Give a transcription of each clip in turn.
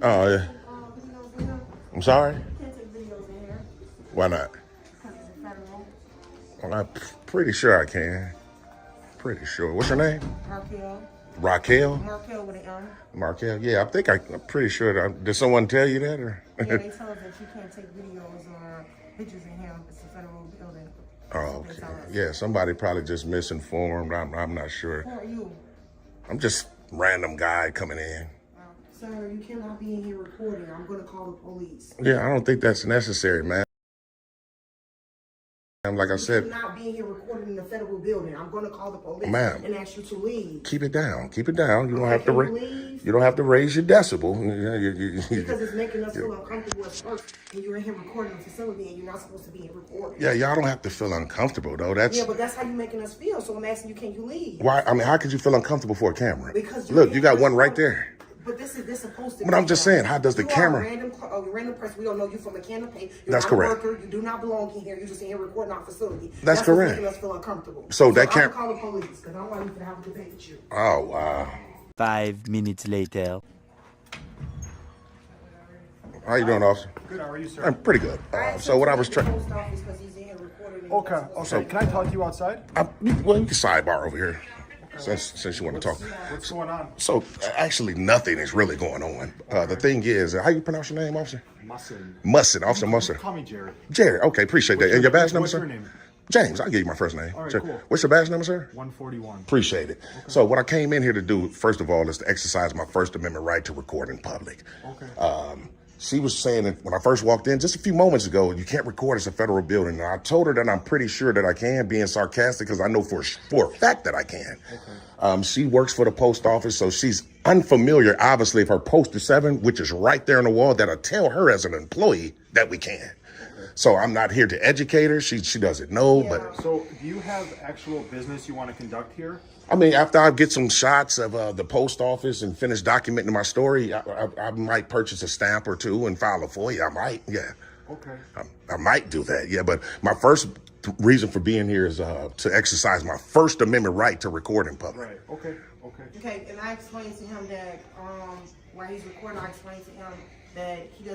Oh, yeah. Videos in here. I'm sorry? You can't take videos in here Why not? because it's a federal. Well, I'm pretty sure I can. Pretty sure. What's your name? Markel. Raquel? Markel with an M. Markel? Yeah, I'm pretty sure. Did someone tell you that? Or? Yeah, they tell us that you can't take videos or pictures in here. It's a federal building. Oh, They okay. tell us. Yeah, somebody probably just misinformed. I'm not sure. Who are you? I'm just random guy coming in. Sir, you cannot be in here recording. I'm going to call the police. Yeah, I don't think that's necessary, man. Like I You said, cannot be in here recording in the federal building. I'm going to call the police Ma'am. and ask you to leave. keep it down. Keep it down. You don't Okay, have to. can you leave? You don't have to raise your decibel. Because it's making us feel uncomfortable as first, and you're in here recording the facility, and you're not supposed to be in recording. Yeah, y'all don't have to feel uncomfortable though. That's Yeah, but that's how you're making us feel. So I'm asking you, can you leave? why. I mean, how could you feel uncomfortable for a camera? Because Look, you got one right there. But this supposed to. But I'm just saying, how does the you camera- Are a random person. We don't know you from a can of paint. You're That's not correct. A worker. You do not belong in here. You're just in here recording our facility. That's What's correct. making us feel uncomfortable. So that I'm can't- gonna call the police because I don't want you to have a debate with you. Oh wow. 5 minutes later. How you doing, officer? Good, how are you, sir? I'm pretty good. So what I was trying. Post office because he's in here recording. and Okay, he's not okay. Can I talk to you outside? Well, you can sidebar over here since you want to talk. What's going on? So actually, nothing is really going on. The thing is, how you pronounce your name, officer? Musson, Officer Musson. Call me Jared. Jerry. Okay, appreciate that. And your badge number, What's sir? your name? James. I'll give you my first name. All right, Sure. cool. What's your badge number, sir? 141. Appreciate it. So what I came in here to do, first of all, is to exercise my First Amendment right to record in public. Okay. She was saying that when I first walked in, just a few moments ago, you can't record as a federal building. And I told her that I'm pretty sure that I can, being sarcastic, because I know for a fact that I can. Okay. She works for the post office, so she's unfamiliar, obviously, if her post is 7, which is right there on the wall, that'll tell her as an employee that we can. So I'm not here to educate her. She doesn't know, but So, do you have actual business you want to conduct here? I mean, after I get some shots of the post office and finish documenting my story, I might purchase a stamp or two and file a FOIA. I might, yeah. Okay. I might do that, yeah. But my first reason for being here is to exercise my First Amendment right to record in public. Right. Okay. Okay. Okay, and I explained to him that while he's recording, I explained to him that he's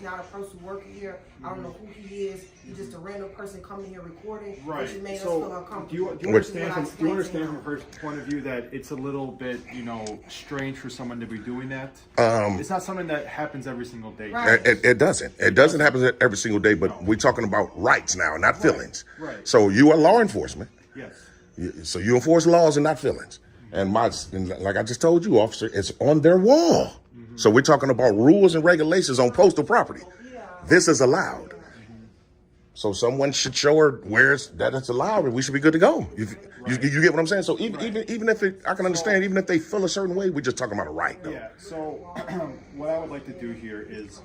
not a person working here. I don't know who he is. He's just a random person coming here recording. Right. Which made us feel So, uncomfortable. do you Which is understand what I from explained to him. her point of view that it's a little bit, strange for someone to be doing that? It's not something that happens every single day. Right. It doesn't. It doesn't happen every single day, but we're talking about rights now, not feelings. Right. So you are law enforcement. Yes. So you enforce laws and not feelings. And like I just told you, officer, it's on their wall. So we're talking about rules and regulations on postal property. This is allowed. So someone should show her that it's allowed, and we should be good to go. You get what I'm saying? So even if I can understand, even if they feel a certain way, we're just talking about a right, though. Yeah. So, what I would like to do here is,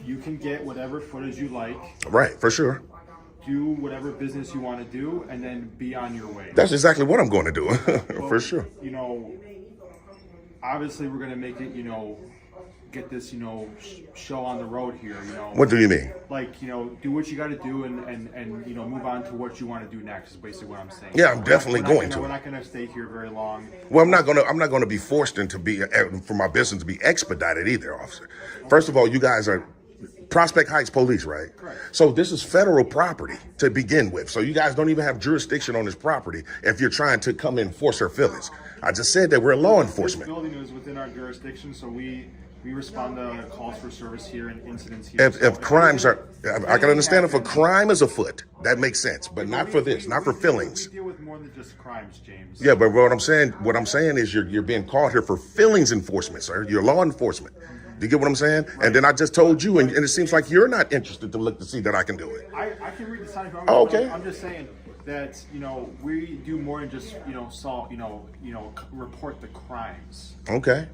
you can get whatever footage you like, Right, for sure. do whatever business you want to do, and then be on your way. That's exactly what I'm going to do, for sure. Obviously we're going to make it, get this, show on the road here, What do you mean? Like, do what you got to do and move on to what you want to do next is basically what I'm saying. Yeah, I'm definitely going to. We're not going to stay here very long. Well, I'm not going to be forced into for my business to be expedited either, officer. First of all, you guys are Prospect Heights Police, right? Correct. So this is federal property to begin with. So you guys don't even have jurisdiction on this property if you're trying to come in and force her feelings. I just said that we're law enforcement. This building is within our jurisdiction, so we respond to calls for service here and incidents here. If crimes are, I can understand if a crime is afoot, that makes sense, but not for this, not for feelings. We deal with more than just crimes, James. Yeah, but what I'm saying is you're being caught here for feelings enforcement, sir. You're law enforcement. Do you get what I'm saying? Right. And then I just told you, and it seems like you're not interested to look to see that I can do it. I can read the sign. Oh, okay. I'm just saying that we do more than just solve report the crimes. Okay.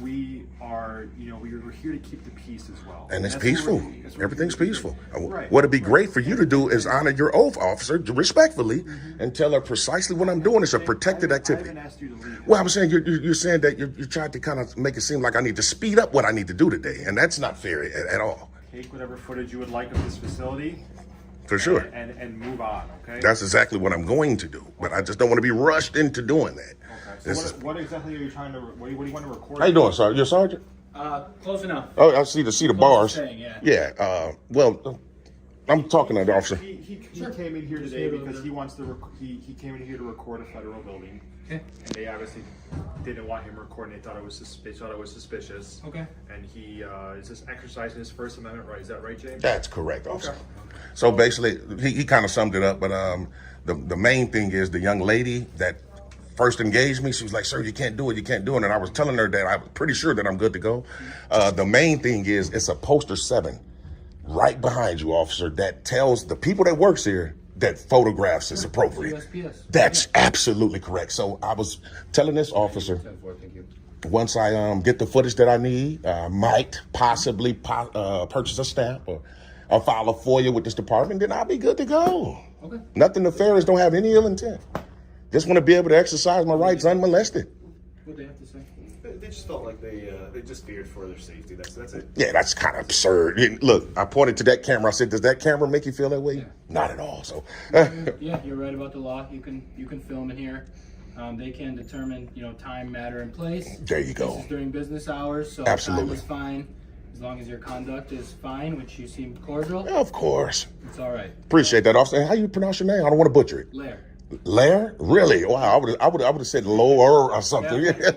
We are we're here to keep the peace as well. And it's peaceful. Everything's peaceful. Right. What'd be great for you to do is honor your oath, officer, respectfully, and tell her precisely what I'm doing. It's a protected activity. I haven't asked you to leave. Well, I'm saying you're saying that you tried to kind of make it seem like I need to speed up what I need to do today, and that's not fair at all. Take whatever footage you would like of this facility. For sure. And move on, okay? That's exactly what I'm going to do, but I just don't want to be rushed into doing that. Okay. So what exactly are you trying to? What do you want to record? How you doing, Sergeant? You're a sergeant? Close enough. Oh, I see the bars. Saying, yeah. Yeah. Well, I'm talking to the officer. He came in here today because he wants to. He came in here to record a federal building. Okay. And they obviously didn't want him recording. They thought it was suspicious. Okay. And he is just exercising his First Amendment right. Is that right, James? That's correct, officer. Okay. So basically, he kind of summed it up. But the main thing is the young lady that first engaged me, she was like, "Sir, you can't do it. You can't do it." And I was telling her that I'm pretty sure that I'm good to go. The main thing is it's a poster 7 right behind you, officer, that tells the people that works here that photographs is appropriate. USPS. That's absolutely correct. So I was telling this officer, once I get the footage that I need, might possibly purchase a stamp or file a FOIA with this department, then I'll be good to go. Okay. Nothing nefarious, don't have any ill intent. Just want to be able to exercise my rights unmolested. What they have to say? They just felt like they just feared for their safety. That's it. Yeah, that's kind of absurd. Look, I pointed to that camera. I said, "Does that camera make you feel that way?" Yeah. Not at all. So, Yeah, you're right about the law. You can film in here. They can determine, time, matter, and place. There you go. This is during business hours, so Absolutely. time is fine. As long as your conduct is fine, which you seem cordial, of course. it's all right. Appreciate that, officer. How you pronounce your name? I don't want to butcher it. Lair. Lair? Really? Wow. I would have said lower or something. Yeah.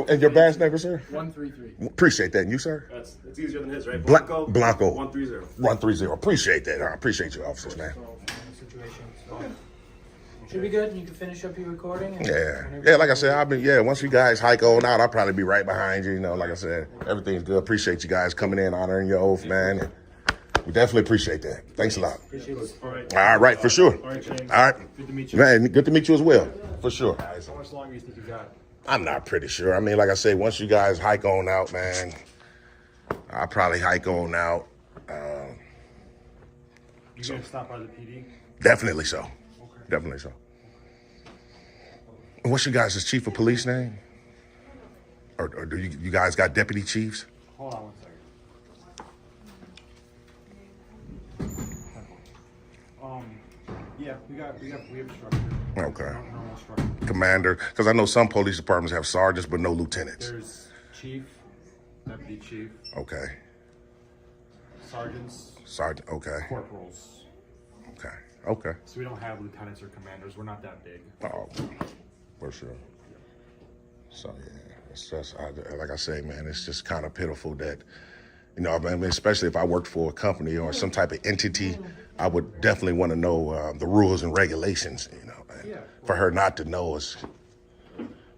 And your badge number, sir? 133. Appreciate that. And you, sir? It's easier than his, right? Blanco. 130. 130. Appreciate that. I appreciate you, officers, man. Situation. So should be good. You can finish up your recording. And Yeah, like I said, once you guys hike on out, I'll probably be right behind you. Like I said, everything's good. Appreciate you guys coming in, honoring your oath, man. And we definitely appreciate that. Thanks a lot. Appreciate it. All right, for sure. All right, James. All right. Good to meet you. Man, good to meet you as well, for sure. Guys, how much longer do you think you got? I'm not pretty sure. I mean, like I say, once you guys hike on out, man, I'll probably hike on out. You gonna stop by the PD? Definitely so. Okay. Definitely so. What's your guys' chief of police name? Or do you guys got deputy chiefs? Hold on 1 second. Yeah, we have structure. Okay. Normal structure. Commander, because I know some police departments have sergeants but no lieutenants. There's chief, deputy chief, Okay. sergeants, Sergeant, okay. corporals. Okay. So we don't have lieutenants or commanders. We're not that big. Oh, for sure. So yeah, it's just like I say, man, it's just kind of pitiful that, I mean, especially if I worked for a company or some type of entity, I would definitely want to know the rules and regulations. And for her not to know is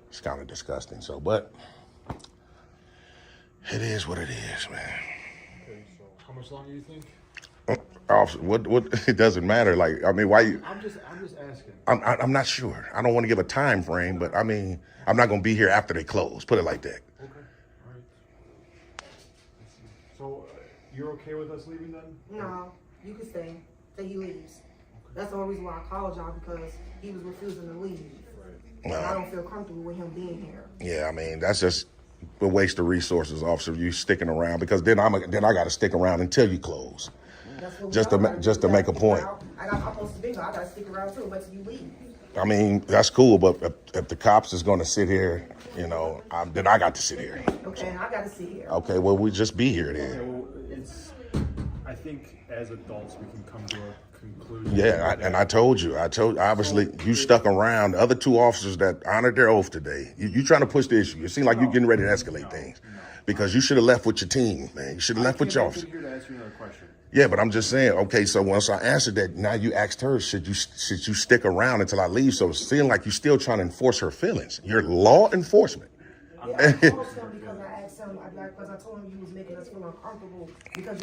it's kind of disgusting. So, but it is what it is, man. Okay, so how much longer do you think? Officer, what? It doesn't matter. Like, I mean, why you? I'm just asking. I'm not sure. I don't want to give a time frame, but I mean, I'm not going to be here after they close. Put it like that. Okay. All right. So you're okay with us leaving then? No, you can stay. Say he leaves. That's the only reason why I called y'all, because he was refusing to leave. Right. And I don't feel comfortable with him being here. Yeah, I mean, that's just a waste of resources, officer. You sticking around, because then I got to stick around until you close. That's what Just we to all just gotta to make a do. point. I'm supposed to be here. I gotta stick around too, but you leave. I mean, that's cool, but if the cops is going to sit here, then I got to sit here. Okay, and I gotta sit here. Okay, well, we just be here then. Well, I think as adults we can come to a conclusion. Yeah, I told you, obviously, you stuck around. The other 2 officers that honored their oath today, you trying to push the issue. It seems like you're getting ready to escalate things. Because you should have left with your team, man. You should have left with your officer. I'm here to ask you another question. Yeah, but I'm just saying, okay, so once I answered that, now you asked her, should you stick around until I leave? So it seemed like you're still trying to enforce her feelings. You're law enforcement. Yeah, I told him because I asked him, because I told him you was making us feel uncomfortable because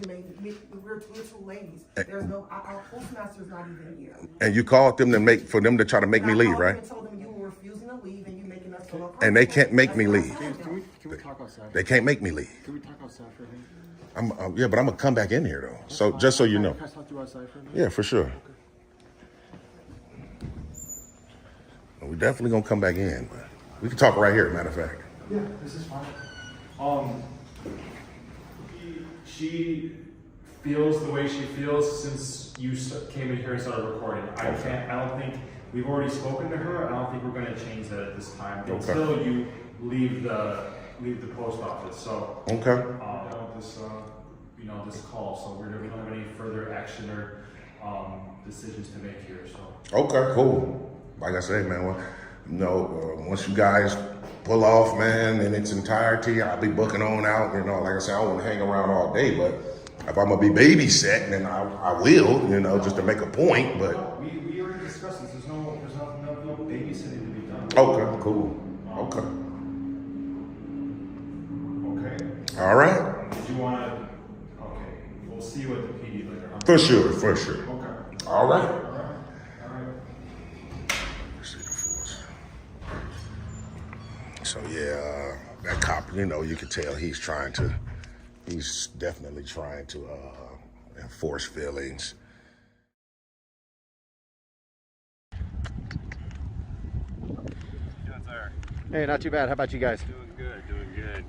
we're 2 ladies. There's no, our postmaster's not even here. And you called them for them to try to make me leave, right? I told them you were refusing to leave and you making us feel uncomfortable. And they can't make me leave. Can we talk outside? They can't make me leave. Can we talk outside for a minute? Yeah, but I'm gonna come back in here though. So just so you know. Can I talk to you outside for a minute? Yeah, for sure. We definitely gonna come back in, but we can talk right here. Matter of fact. Yeah, this is fine. She feels the way she feels since you came in here and started recording. I don't think we've already spoken to her. I don't think we're going to change that at this time until you leave the leave the post office. So Okay. this call. So we don't have any further action or decisions to make here. So Okay, cool. Like I say, man, once you guys pull off, man, in its entirety, I'll be booking on out. Like I said, I don't want to hang around all day, but if I'm gonna be babysitting, then I will, just to make a point. But we already discussed this. There's no babysitting to be done. okay, cool. Okay. Okay. All right. Did you want to? Okay. We'll see you at the PD later. Huh? For sure. Okay. All right. All right. So yeah, that cop, you can tell he's definitely trying to enforce feelings. Hey, not too bad. How about you guys? Doing good.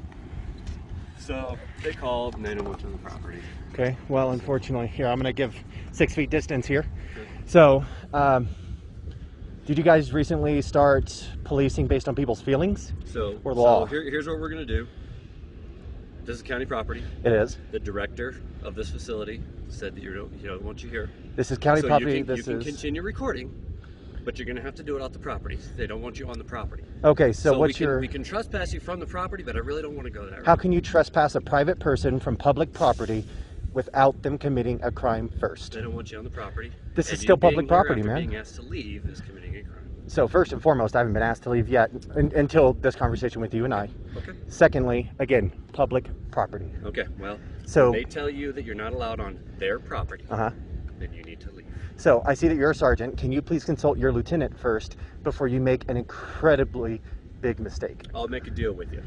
So they called and they don't want you on the property. Okay, well, unfortunately, here, I'm going to give 6 feet distance here. So, did you guys recently start policing based on people's feelings? Or law? Here's what we're going to do. This is county property. It is. The director of this facility said that he don't want you here. This is county property. You can continue recording, but you're going to have to do it off the property. They don't want you on the property. Okay, so we can trespass you from the property, but I really don't want to go there. How can you trespass a private person from public property without them committing a crime first? They don't want you on the property. This is still public property, man. Being asked to leave is committing a crime. So first and foremost, I haven't been asked to leave yet until this conversation with you and I. Okay. Secondly, again, public property. Okay, well, so they tell you that you're not allowed on their property. Then you need to leave. So I see that you're a sergeant. Can you please consult your lieutenant first before you make an incredibly big mistake? I'll make a deal with you.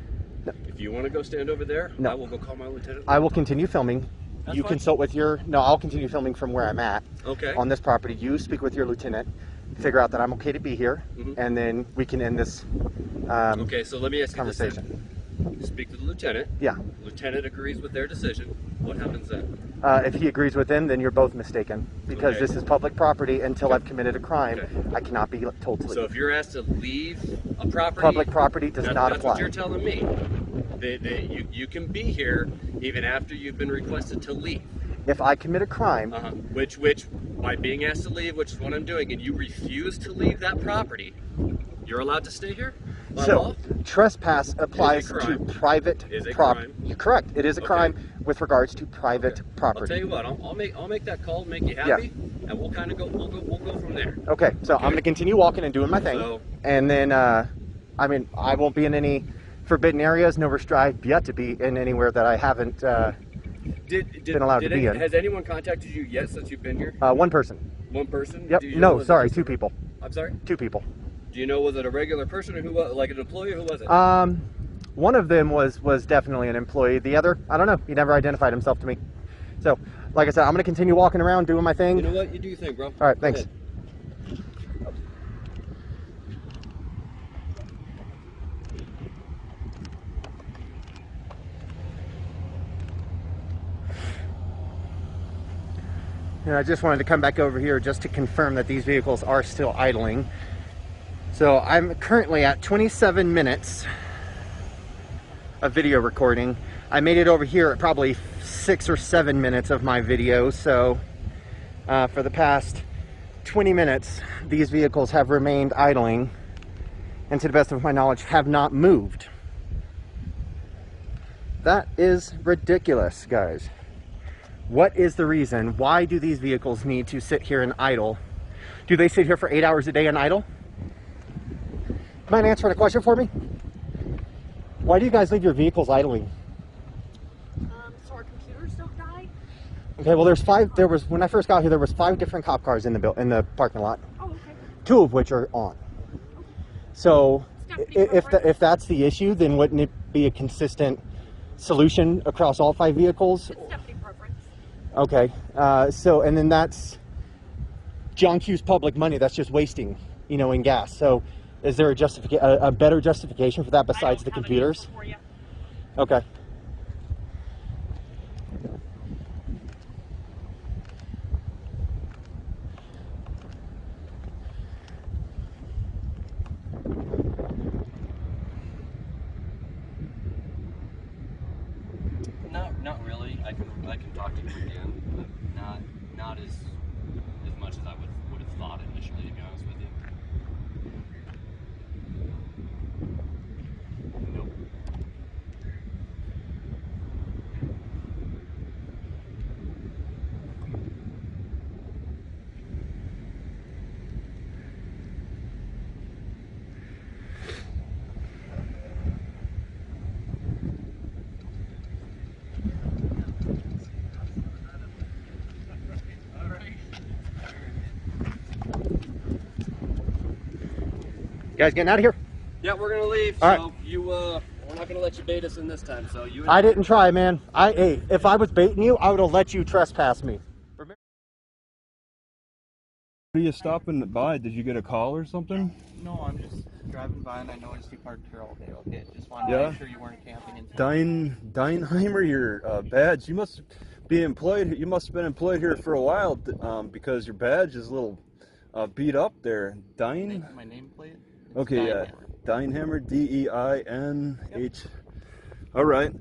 No. If you want to go stand over there, No. I will go call my lieutenant. I will continue filming. That's You fine. consult with your... No, I'll continue filming from where I'm at. Okay. On this property. You speak with your lieutenant. Figure out that I'm okay to be here. And then we can end this Okay, so let me ask you this conversation. then. You speak to the lieutenant. Yeah. Lieutenant agrees with their decision. What happens then? If he agrees with them, then you're both mistaken. Because Okay. this is public property until I've committed a crime. Okay. I cannot be told to leave. So if you're asked to leave a property, Public property does not that's apply. what you're telling me. You can be here even after you've been requested to leave. If I commit a crime, Which by being asked to leave, which is what I'm doing, and you refuse to leave that property, you're allowed to stay here? By so law? trespass applies to crime. private Is a property. crime. You're correct. It is a Okay. crime with regards to private I'll property. tell you what. I'll make that call, make you happy, and we'll kind of go. We'll go from there. Okay, so I'm going to continue walking and doing my thing. So- And then, I won't be in any forbidden areas, nor I've yet to be in anywhere that I haven't been allowed to be in. Has anyone contacted you yet since you've been here? One person. One person? Yep. Do you know, No, was it sorry, just 2 people. I'm sorry? 2 people. Do you know, was it a regular person or who was, like an employee, or who was it? One of them was definitely an employee. The other, I don't know. He never identified himself to me. So, like I said, I'm going to continue walking around doing my thing. You know what? You do your thing, bro. All right, Go thanks. ahead. I just wanted to come back over here just to confirm that these vehicles are still idling. So I'm currently at 27 minutes of video recording. I made it over here at probably 6 or 7 minutes of my video. So for the past 20 minutes, these vehicles have remained idling and, to the best of my knowledge, have not moved. That is ridiculous, guys. What is the reason? Why do these vehicles need to sit here and idle? Do they sit here for 8 hours a day and idle? Mind answering a question for me? Why do you guys leave your vehicles idling? So our computers don't die? Okay, well when I first got here, there was 5 different cop cars in the parking lot. Oh, okay. 2 of which are on. So if that's the issue, then wouldn't it be a consistent solution across all 5 vehicles? It's definitely preference. Okay, and then that's John Q's public money that's just wasting, in gas. So is there a better justification for that besides the computers? For you. Okay. I can talk to him again, but not as much as I would have thought initially, to be honest with you. Nope. You guys getting out of here? Yeah, we're gonna leave. All so right. we're not gonna let you bait us in this time. So you. I didn't try, man. Hey, if I was baiting you, I would have let you trespass me. What are you stopping by? Did you get a call or something? No, I'm just driving by and I noticed you parked here all day. Okay, just wanted Yeah. to make sure you weren't camping in town. Dineheimer, your badge. You must be employed. You must have been employed here for a while because your badge is a little beat up there. Dine. My nameplate. Okay, yeah. Dineheimer, D-E-I-N-H. All right.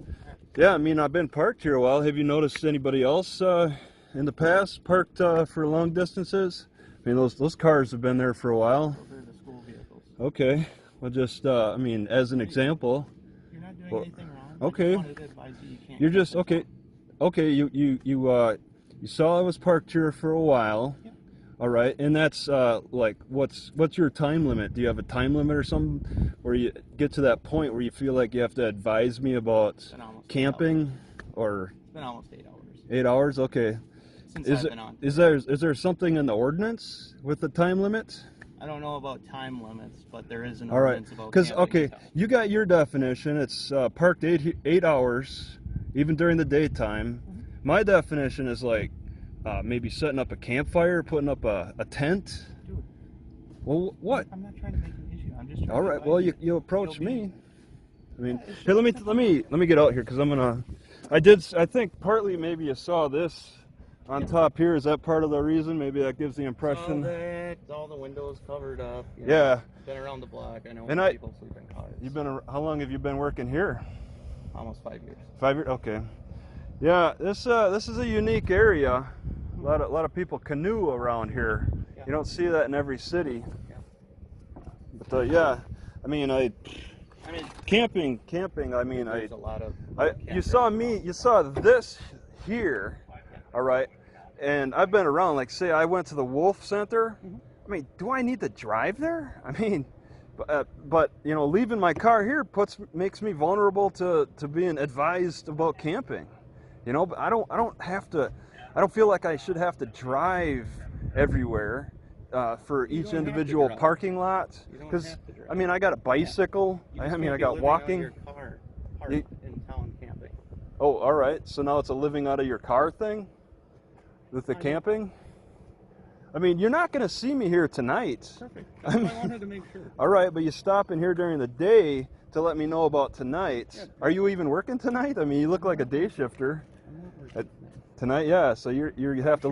Yeah, I mean, I've been parked here a while. Have you noticed anybody else in the past parked for long distances? I mean, those cars have been there for a while. Those are the school vehicles. Okay. Well, just, I mean, as an example. You're not doing anything wrong. Okay. I just wanted to advise you can't. You're just, okay. Okay, you saw I was parked here for a while. Yeah. All right, and that's like, what's your time limit? Do you have a time limit or something where you get to that point where you feel like you have to advise me about camping, or? It's been almost 8 hours. 8 hours, okay. Since I've been on. Is there something in the ordinance with the time limit? I don't know about time limits, but there is an All right, ordinance about because camping. okay, you got your definition. It's parked 8 hours, even during the daytime. My definition is like maybe setting up a campfire, putting up a tent. Dude. Well, what? I'm not trying to make an issue. I'm just trying All to right. advise Well, you approach me. I mean, here, let me get out here because I'm gonna. I think partly maybe you saw this on top here. Is that part of the reason? Maybe that gives the impression. All the windows covered up. You know, Yeah. Been around the block. I know And people sleep in cars. How long have you been working here? Almost 5 years. 5 years. Okay. Yeah. This is a unique area. A lot of people canoe around here. Yeah. You don't see that in every city. Yeah. But yeah, I mean, camping. I mean, There's a lot of. you saw this here, all right, and I've been around. Like, say, I went to the Wolf Center. I mean, do I need to drive there? I mean, but you know, leaving my car here makes me vulnerable to being advised about camping. You know, but I don't have to. I don't feel like I should have to drive everywhere for each individual parking lot. Because I mean, I got a bicycle. I mean, I got walking. Your car parked in town camping. Oh, all right. So now it's a living out of your car thing with the camping. I mean, you're not going to see me here tonight. Perfect. I wanted to make sure. All right, but you stop in here during the day to let me know about tonight. Yeah. Are you even working tonight? I mean, you look like a day shifter. I'm not working tonight, yeah. So you have to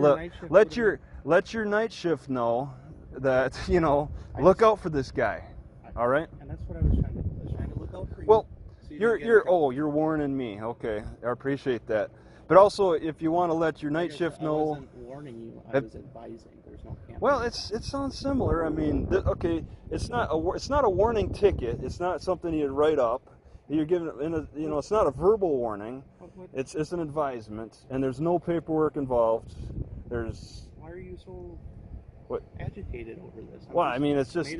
let your night shift know that, you know, look out for this guy. All right. And that's what I was trying to do. I was trying to look out for you. Well, you're warning me. Okay, I appreciate that. But also, if you want to let your night shift know. I wasn't warning you. I was advising. There's no camping. Well, it sounds similar. I mean, okay, it's not a warning ticket. It's not something you'd write up. You're given, it's not a verbal warning. It's an advisement, and there's no paperwork involved. Why are you so agitated over this? Well, I mean, it's just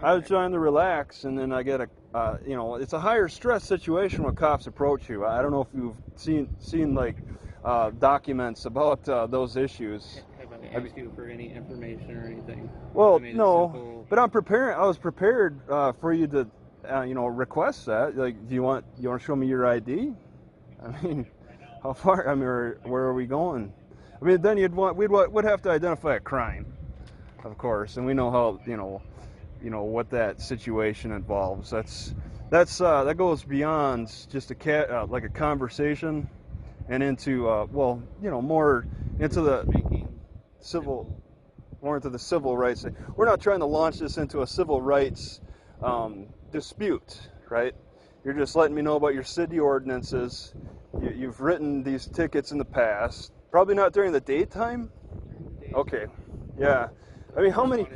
I was trying to relax, and then I get it's a higher stress situation when cops approach you. I don't know if you've seen like documents about those issues. Have I asked you for any information or anything? Well, no, but I was prepared for you to request that. Like, do you want to show me your ID? I mean, how far? I mean, where are we going? I mean, then we'd have to identify a crime, of course, and we know how what that situation involves. That goes beyond just like a conversation, and into more into the civil rights. We're not trying to launch this into a civil rights dispute, right? You're just letting me know about your city ordinances. You've written these tickets in the past. Probably not during the daytime? Okay. Yeah. I mean, how many?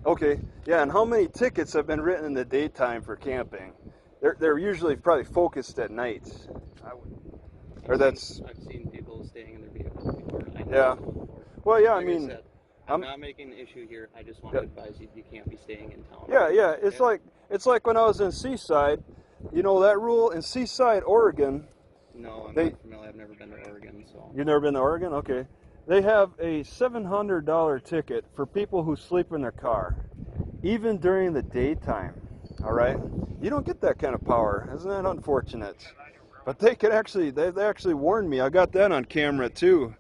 Okay. Yeah, and how many tickets have been written in the daytime for camping? They're usually probably focused at night. I've seen people staying in their vehicles before. Yeah. Well, yeah, I Like mean, said, I'm not making an issue here. I just want to advise you can't be staying in town. yeah. It's like when I was in Seaside. You know that rule in Seaside, Oregon. No, I'm not familiar. I've never been to Oregon, so. You've never been to Oregon? Okay. They have a $700 ticket for people who sleep in their car, even during the daytime. All right. You don't get that kind of power. Isn't that unfortunate? But they actually warned me. I got that on camera too.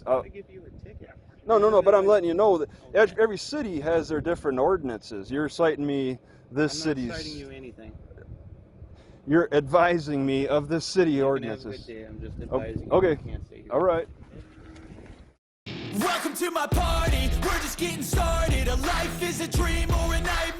I give you a ticket. No, but I'm letting you know that every city has their different ordinances. You're citing me this city's. I'm not citing you anything. You're advising me of this city You ordinances. can have a good day. I'm just advising you. Okay. You can't stay here. All right. Welcome to my party. We're just getting started. A life is a dream or a nightmare.